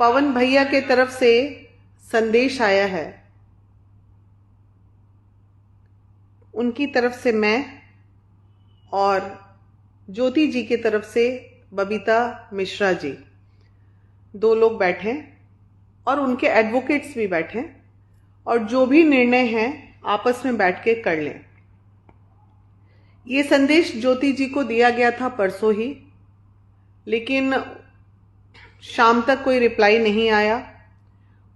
पवन भैया के तरफ से संदेश आया है। उनकी तरफ से मैं और ज्योति जी की तरफ से बबीता मिश्रा जी, 2 लोग बैठे और उनके एडवोकेट्स भी बैठे और जो भी निर्णय है आपस में बैठ के कर लें। ये संदेश ज्योति जी को दिया गया था परसों ही, लेकिन शाम तक कोई रिप्लाई नहीं आया।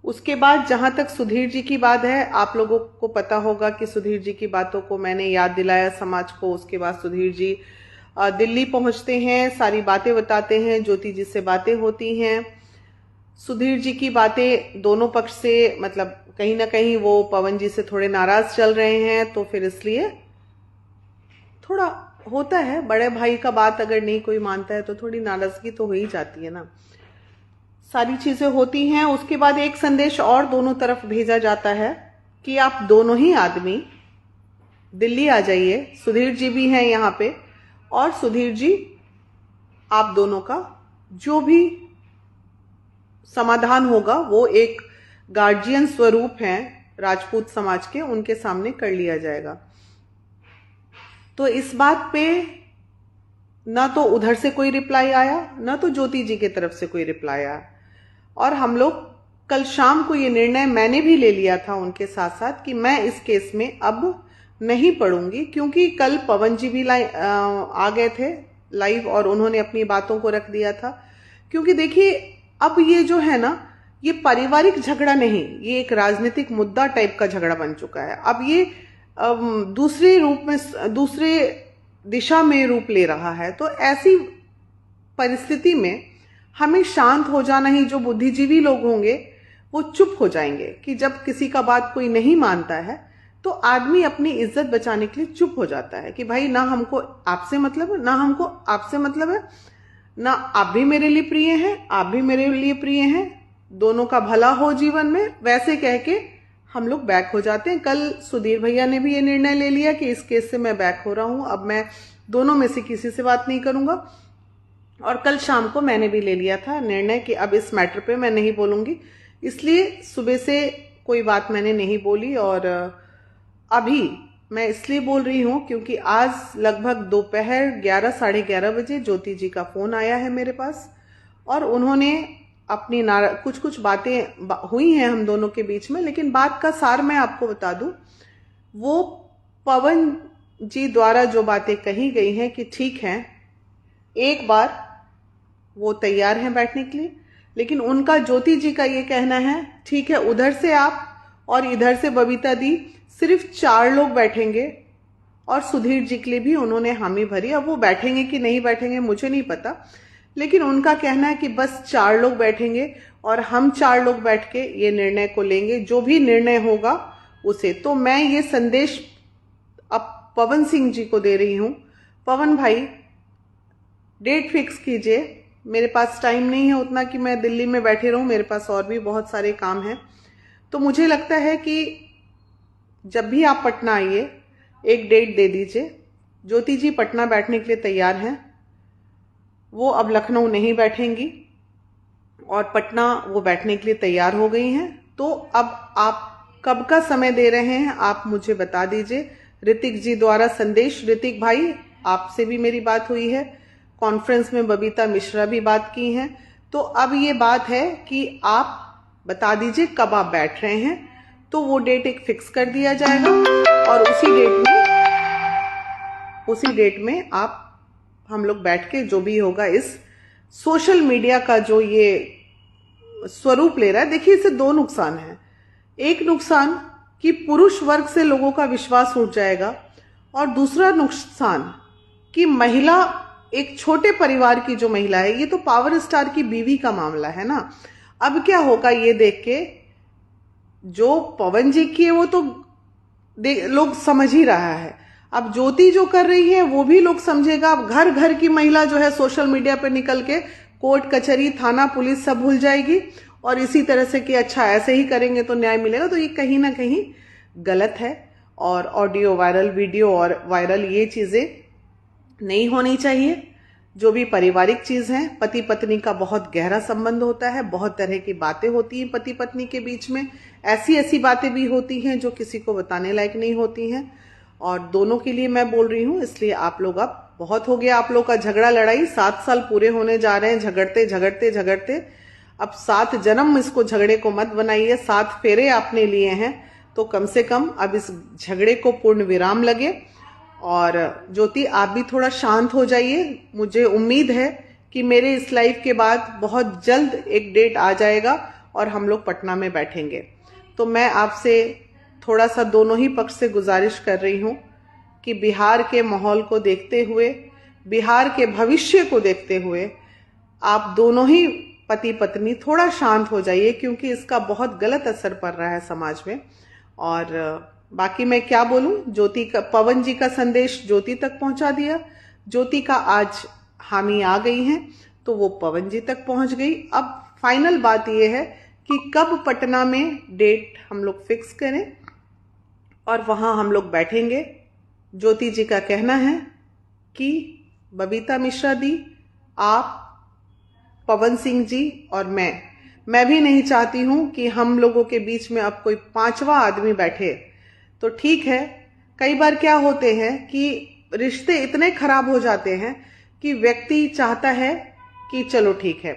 उसके बाद जहां तक सुधीर जी की बात है, आप लोगों को पता होगा कि सुधीर जी की बातों को मैंने याद दिलाया समाज को। उसके बाद सुधीर जी दिल्ली पहुंचते हैं, सारी बातें बताते हैं, ज्योति जी से बातें होती हैं। सुधीर जी की बातें दोनों पक्ष से, मतलब कहीं ना कहीं वो पवन जी से थोड़े नाराज चल रहे हैं, तो फिर इसलिए थोड़ा होता है। बड़े भाई का बात अगर नहीं कोई मानता है तो थोड़ी नाराजगी तो हो ही जाती है ना, सारी चीजें होती हैं। उसके बाद एक संदेश और दोनों तरफ भेजा जाता है कि आप दोनों ही आदमी दिल्ली आ जाइए, सुधीर जी भी हैं यहाँ पे, और सुधीर जी आप दोनों का जो भी समाधान होगा वो एक गार्जियन स्वरूप हैं राजपूत समाज के, उनके सामने कर लिया जाएगा। तो इस बात पे ना तो उधर से कोई रिप्लाई आया, ना तो ज्योति जी की तरफ से कोई रिप्लाई आया। और हम लोग कल शाम को ये निर्णय मैंने भी ले लिया था उनके साथ साथ कि मैं इस केस में अब नहीं पढ़ूंगी, क्योंकि कल पवन जी भी आ गए थे लाइव और उन्होंने अपनी बातों को रख दिया था। क्योंकि देखिए, अब ये जो है ना, ये पारिवारिक झगड़ा नहीं, ये एक राजनीतिक मुद्दा टाइप का झगड़ा बन चुका है। अब ये दूसरे रूप में, दूसरे दिशा में रूप ले रहा है। तो ऐसी परिस्थिति में हमें शांत हो जाना ही, जो बुद्धिजीवी लोग होंगे वो चुप हो जाएंगे कि जब किसी का बात कोई नहीं मानता है तो आदमी अपनी इज्जत बचाने के लिए चुप हो जाता है कि भाई ना हमको आपसे मतलब है, ना हमको आपसे मतलब है, ना आप भी मेरे लिए प्रिय हैं, आप भी मेरे लिए प्रिय हैं, दोनों का भला हो जीवन में, वैसे कह के हम लोग बैक हो जाते हैं। कल सुधीर भैया ने भी ये निर्णय ले लिया कि इस केस से मैं बैक हो रहा हूं, अब मैं दोनों में से किसी से बात नहीं करूंगा। और कल शाम को मैंने भी ले लिया था निर्णय कि अब इस मैटर पे मैं नहीं बोलूंगी, इसलिए सुबह से कोई बात मैंने नहीं बोली। और अभी मैं इसलिए बोल रही हूं क्योंकि आज लगभग दोपहर 11 साढ़े 11 बजे ज्योति जी का फोन आया है मेरे पास और उन्होंने अपनी कुछ बातें हुई हैं हम दोनों के बीच में, लेकिन बात का सार मैं आपको बता दूं। वो पवन जी द्वारा जो बातें कही गई हैं कि ठीक है, एक बार वो तैयार हैं बैठने के लिए, लेकिन उनका ज्योति जी का ये कहना है ठीक है, उधर से आप और इधर से बबीता दी, सिर्फ 4 लोग बैठेंगे। और सुधीर जी के लिए भी उन्होंने हामी भरी। अब वो बैठेंगे कि नहीं बैठेंगे मुझे नहीं पता, लेकिन उनका कहना है कि बस 4 लोग बैठेंगे और हम 4 लोग बैठ के ये निर्णय को लेंगे, जो भी निर्णय होगा उसे। तो मैं ये संदेश अब पवन सिंह जी को दे रही हूं, पवन भाई डेट फिक्स कीजिए। मेरे पास टाइम नहीं है उतना कि मैं दिल्ली में बैठे रहूं, मेरे पास और भी बहुत सारे काम हैं। तो मुझे लगता है कि जब भी आप पटना आइए एक डेट दे दीजिए। ज्योति जी पटना बैठने के लिए तैयार हैं, वो अब लखनऊ नहीं बैठेंगी और पटना वो बैठने के लिए तैयार हो गई हैं। तो अब आप कब का समय दे रहे हैं आप मुझे बता दीजिए। ऋतिक जी द्वारा संदेश, ऋतिक भाई आपसे भी मेरी बात हुई है, कॉन्फ्रेंस में बबीता मिश्रा भी बात की हैं। तो अब ये बात है कि आप बता दीजिए कब आप बैठ रहे हैं, तो वो डेट एक फिक्स कर दिया जाएगा और उसी डेट में आप हम लोग बैठ के जो भी होगा, इस सोशल मीडिया का जो ये स्वरूप ले रहा है, देखिए इससे 2 नुकसान हैं। एक नुकसान कि पुरुष वर्ग से लोगों का विश्वास उठ जाएगा और दूसरा नुकसान कि महिला, एक छोटे परिवार की जो महिला है, ये तो पावर स्टार की बीवी का मामला है ना। अब क्या होगा ये देख के, जो पवन जी की है वो तो लोग समझ ही रहा है, अब ज्योति जो कर रही है वो भी लोग समझेगा। अब घर घर की महिला जो है सोशल मीडिया पे निकल के कोर्ट कचहरी थाना पुलिस सब भूल जाएगी और इसी तरह से कि अच्छा ऐसे ही करेंगे तो न्याय मिलेगा। तो ये कहीं ना कहीं गलत है और ऑडियो वायरल, वीडियो और वायरल, ये चीजें नहीं होनी चाहिए। जो भी पारिवारिक चीज है, पति पत्नी का बहुत गहरा संबंध होता है, बहुत तरह की बातें होती हैं पति पत्नी के बीच में, ऐसी ऐसी बातें भी होती हैं जो किसी को बताने लायक नहीं होती हैं। और दोनों के लिए मैं बोल रही हूँ, इसलिए आप लोग, अब बहुत हो गया आप लोग का झगड़ा लड़ाई, 7 साल पूरे होने जा रहे हैं झगड़ते झगड़ते झगड़ते। अब 7 जन्म इसको झगड़े को मत बनाइए, 7 फेरे आपने लिए हैं, तो कम से कम अब इस झगड़े को पूर्ण विराम लगे। और ज्योति, आप भी थोड़ा शांत हो जाइए। मुझे उम्मीद है कि मेरे इस लाइव के बाद बहुत जल्द एक डेट आ जाएगा और हम लोग पटना में बैठेंगे। तो मैं आपसे थोड़ा सा दोनों ही पक्ष से गुजारिश कर रही हूँ कि बिहार के माहौल को देखते हुए, बिहार के भविष्य को देखते हुए, आप दोनों ही पति पत्नी थोड़ा शांत हो जाइए, क्योंकि इसका बहुत गलत असर पड़ रहा है समाज में। और बाकी मैं क्या बोलूं, ज्योति का, पवन जी का संदेश ज्योति तक पहुंचा दिया। ज्योति का आज हामी आ गई हैं तो वो पवन जी तक पहुंच गई। अब फाइनल बात ये है कि कब पटना में डेट हम लोग फिक्स करें और वहां हम लोग बैठेंगे। ज्योति जी का कहना है कि बबीता मिश्रा दी, आप, पवन सिंह जी और मैं भी नहीं चाहती हूं कि हम लोगों के बीच में अब कोई 5वां आदमी बैठे। तो ठीक है, कई बार क्या होते हैं कि रिश्ते इतने खराब हो जाते हैं कि व्यक्ति चाहता है कि चलो ठीक है,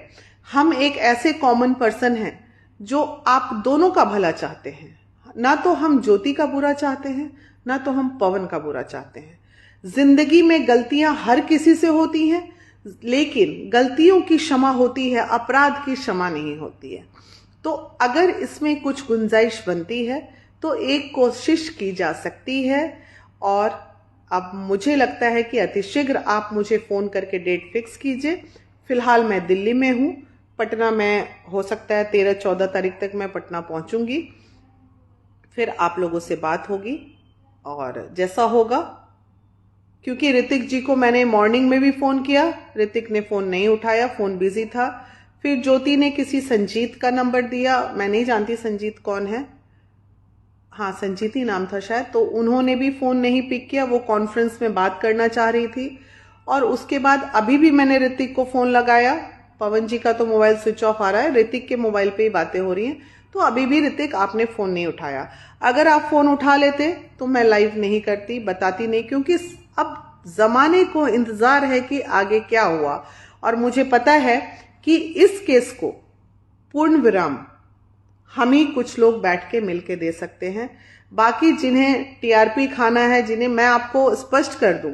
हम एक ऐसे कॉमन पर्सन हैं जो आप दोनों का भला चाहते हैं। ना तो हम ज्योति का बुरा चाहते हैं, ना तो हम पवन का बुरा चाहते हैं। जिंदगी में गलतियां हर किसी से होती हैं, लेकिन गलतियों की क्षमा होती है, अपराध की क्षमा नहीं होती है। तो अगर इसमें कुछ गुंजाइश बनती है तो एक कोशिश की जा सकती है। और अब मुझे लगता है कि अतिशीघ्र आप मुझे फोन करके डेट फिक्स कीजिए। फिलहाल मैं दिल्ली में हूँ, पटना में हो सकता है 13-14 तारीख तक मैं पटना पहुंचूंगी। फिर आप लोगों से बात होगी और जैसा होगा, क्योंकि ऋतिक जी को मैंने मॉर्निंग में भी फोन किया, ऋतिक ने फोन नहीं उठाया, फोन बिजी था। फिर ज्योति ने किसी संजीत का नंबर दिया, मैं नहीं जानती संजीत कौन है, हाँ संजीत ही नाम था शायद, तो उन्होंने भी फोन नहीं पिक किया, वो कॉन्फ्रेंस में बात करना चाह रही थी। और उसके बाद अभी भी मैंने ऋतिक को फोन लगाया, पवन जी का तो मोबाइल स्विच ऑफ आ रहा है, ऋतिक के मोबाइल पे ही बातें हो रही हैं। तो अभी भी ऋतिक आपने फोन नहीं उठाया। अगर आप फोन उठा लेते तो मैं लाइव नहीं करती, बताती नहीं, क्योंकि अब जमाने को इंतजार है कि आगे क्या हुआ। और मुझे पता है कि इस केस को पूर्ण विराम हम ही कुछ लोग बैठ के मिलके दे सकते हैं। बाकी जिन्हें टीआरपी खाना है, जिन्हें, मैं आपको स्पष्ट कर दूं,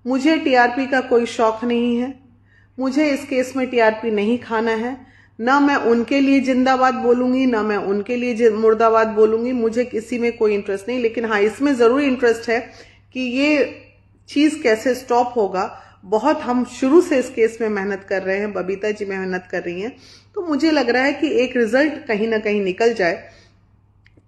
मुझे टीआरपी का कोई शौक नहीं है, मुझे इस केस में टीआरपी नहीं खाना है। ना मैं उनके लिए जिंदाबाद बोलूंगी, ना मैं उनके लिए मुर्दाबाद बोलूंगी, मुझे किसी में कोई इंटरेस्ट नहीं। लेकिन हाँ, इसमें जरूर इंटरेस्ट है कि ये चीज कैसे स्टॉप होगा। बहुत हम शुरू से इस केस में मेहनत कर रहे हैं, बबीता जी मेहनत कर रही हैं, तो मुझे लग रहा है कि एक रिजल्ट कहीं ना कहीं निकल जाए,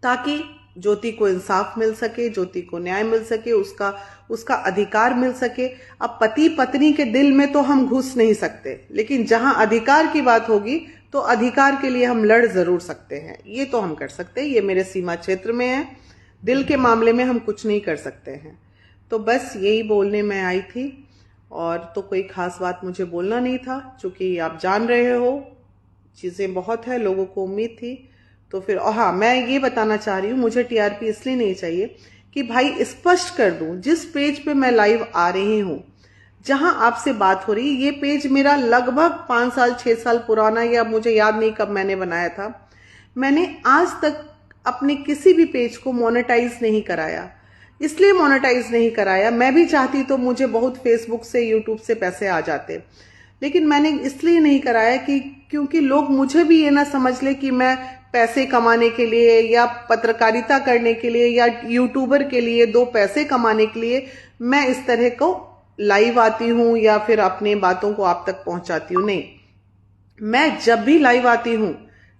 ताकि ज्योति को इंसाफ मिल सके, ज्योति को न्याय मिल सके, उसका अधिकार मिल सके। अब पति पत्नी के दिल में तो हम घुस नहीं सकते, लेकिन जहां अधिकार की बात होगी तो अधिकार के लिए हम लड़ जरूर सकते हैं, ये तो हम कर सकते हैं, ये मेरे सीमा क्षेत्र में है। दिल के मामले में हम कुछ नहीं कर सकते हैं। तो बस यही बोलने में आई थी, और तो कोई खास बात मुझे बोलना नहीं था, क्योंकि आप जान रहे हो चीजें बहुत है, लोगों को उम्मीद थी। तो फिर हाँ, मैं ये बताना चाह रही हूँ, मुझे टीआरपी इसलिए नहीं चाहिए कि भाई स्पष्ट कर दूं, जिस पेज पे मैं लाइव आ रही हूं, जहां आपसे बात हो रही, ये पेज मेरा लगभग 5 साल 6 साल पुराना, या मुझे याद नहीं कब मैंने बनाया था। मैंने आज तक अपने किसी भी पेज को मोनेटाइज नहीं कराया। इसलिए मोनेटाइज नहीं कराया, मैं भी चाहती तो मुझे बहुत फेसबुक से, यूट्यूब से पैसे आ जाते, लेकिन मैंने इसलिए नहीं कराया कि क्योंकि लोग मुझे भी ये ना समझ ले कि मैं पैसे कमाने के लिए या पत्रकारिता करने के लिए या यूट्यूबर के लिए 2 पैसे कमाने के लिए मैं इस तरह को लाइव आती हूं या फिर अपने बातों को आप तक पहुंचाती हूं। नहीं, मैं जब भी लाइव आती हूं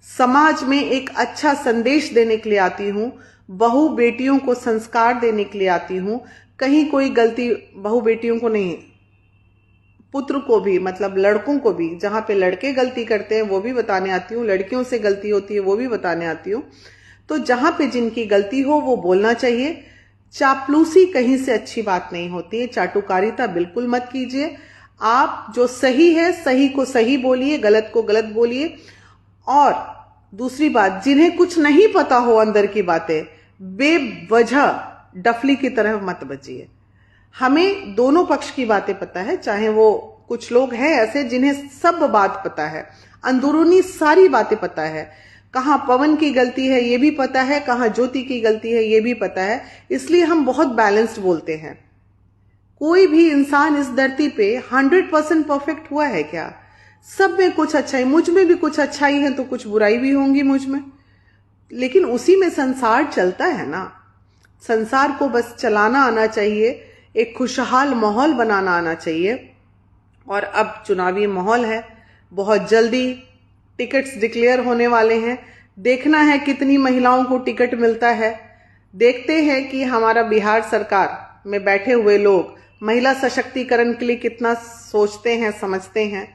समाज में एक अच्छा संदेश देने के लिए आती हूं, बहू बेटियों को संस्कार देने के लिए आती हूं। कहीं कोई गलती, बहू बेटियों को नहीं, पुत्र को भी, मतलब लड़कों को भी, जहां पे लड़के गलती करते हैं वो भी बताने आती हूँ, लड़कियों से गलती होती है वो भी बताने आती हूँ। तो जहां पे जिनकी गलती हो वो बोलना चाहिए। चापलूसी कहीं से अच्छी बात नहीं होती है, चाटुकारिता बिल्कुल मत कीजिए। आप जो सही है सही को सही बोलिए, गलत को गलत बोलिए। और दूसरी बात, जिन्हें कुछ नहीं पता हो अंदर की बातें, बेवजह डफली की तरह मत बचिए। हमें दोनों पक्ष की बातें पता है, चाहे वो कुछ लोग हैं ऐसे जिन्हें सब बात पता है, अंदरूनी सारी बातें पता है, कहाँ पवन की गलती है ये भी पता है, कहाँ ज्योति की गलती है ये भी पता है, इसलिए हम बहुत बैलेंस्ड बोलते हैं। कोई भी इंसान इस धरती पे 100% परफेक्ट हुआ है क्या? सब में कुछ अच्छाई, मुझ में भी कुछ अच्छाई है तो कुछ बुराई भी होंगी मुझ में, लेकिन उसी में संसार चलता है ना। संसार को बस चलाना आना चाहिए, एक खुशहाल माहौल बनाना आना चाहिए। और अब चुनावी माहौल है, बहुत जल्दी टिकट्स डिक्लेयर होने वाले हैं, देखना है कितनी महिलाओं को टिकट मिलता है। देखते हैं कि हमारा बिहार सरकार में बैठे हुए लोग महिला सशक्तिकरण के लिए कितना सोचते हैं, समझते हैं।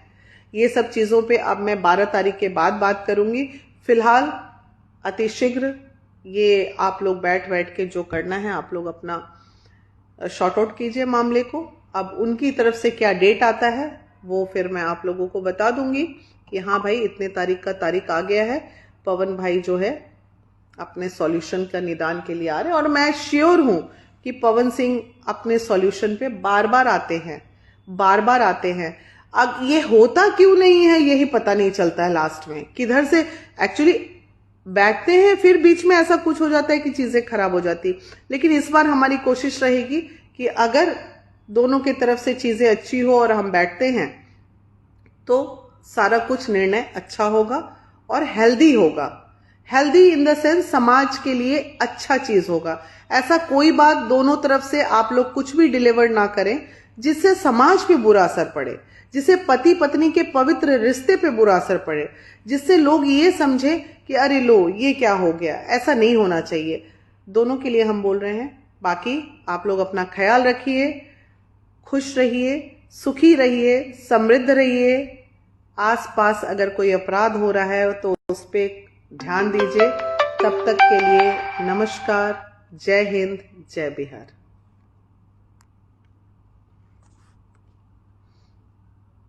ये सब चीज़ों पे अब मैं 12 तारीख के बाद बात करूंगी। फिलहाल अतिशीघ्र ये आप लोग बैठ के जो करना है आप लोग अपना शॉर्ट आउट कीजिए मामले को। अब उनकी तरफ से क्या डेट आता है वो फिर मैं आप लोगों को बता दूंगी कि हाँ भाई इतने तारीख का तारीख आ गया है, पवन भाई जो है अपने सॉल्यूशन का निदान के लिए आ रहे हैं। और मैं श्योर हूं कि पवन सिंह अपने सॉल्यूशन पे बार बार आते हैं, बार बार आते हैं। अब ये होता क्यों नहीं है यही पता नहीं चलता है, लास्ट में किधर से एक्चुअली बैठते हैं फिर बीच में ऐसा कुछ हो जाता है कि चीजें खराब हो जाती। लेकिन इस बार हमारी कोशिश रहेगी कि अगर दोनों की तरफ से चीजें अच्छी हो और हम बैठते हैं तो सारा कुछ निर्णय अच्छा होगा और हेल्दी होगा। हेल्दी इन द सेंस समाज के लिए अच्छा चीज होगा। ऐसा कोई बात दोनों तरफ से आप लोग कुछ भी डिलीवर ना करें जिससे समाज पे बुरा असर पड़े, जिससे पति पत्नी के पवित्र रिश्ते पे बुरा असर पड़े, जिससे लोग ये समझे कि अरे लो ये क्या हो गया। ऐसा नहीं होना चाहिए। दोनों के लिए हम बोल रहे हैं। बाकी आप लोग अपना ख्याल रखिए, खुश रहिए, सुखी रहिए, समृद्ध रहिए। आसपास अगर कोई अपराध हो रहा है तो उस पर ध्यान दीजिए। तब तक के लिए नमस्कार, जय हिंद, जय बिहार।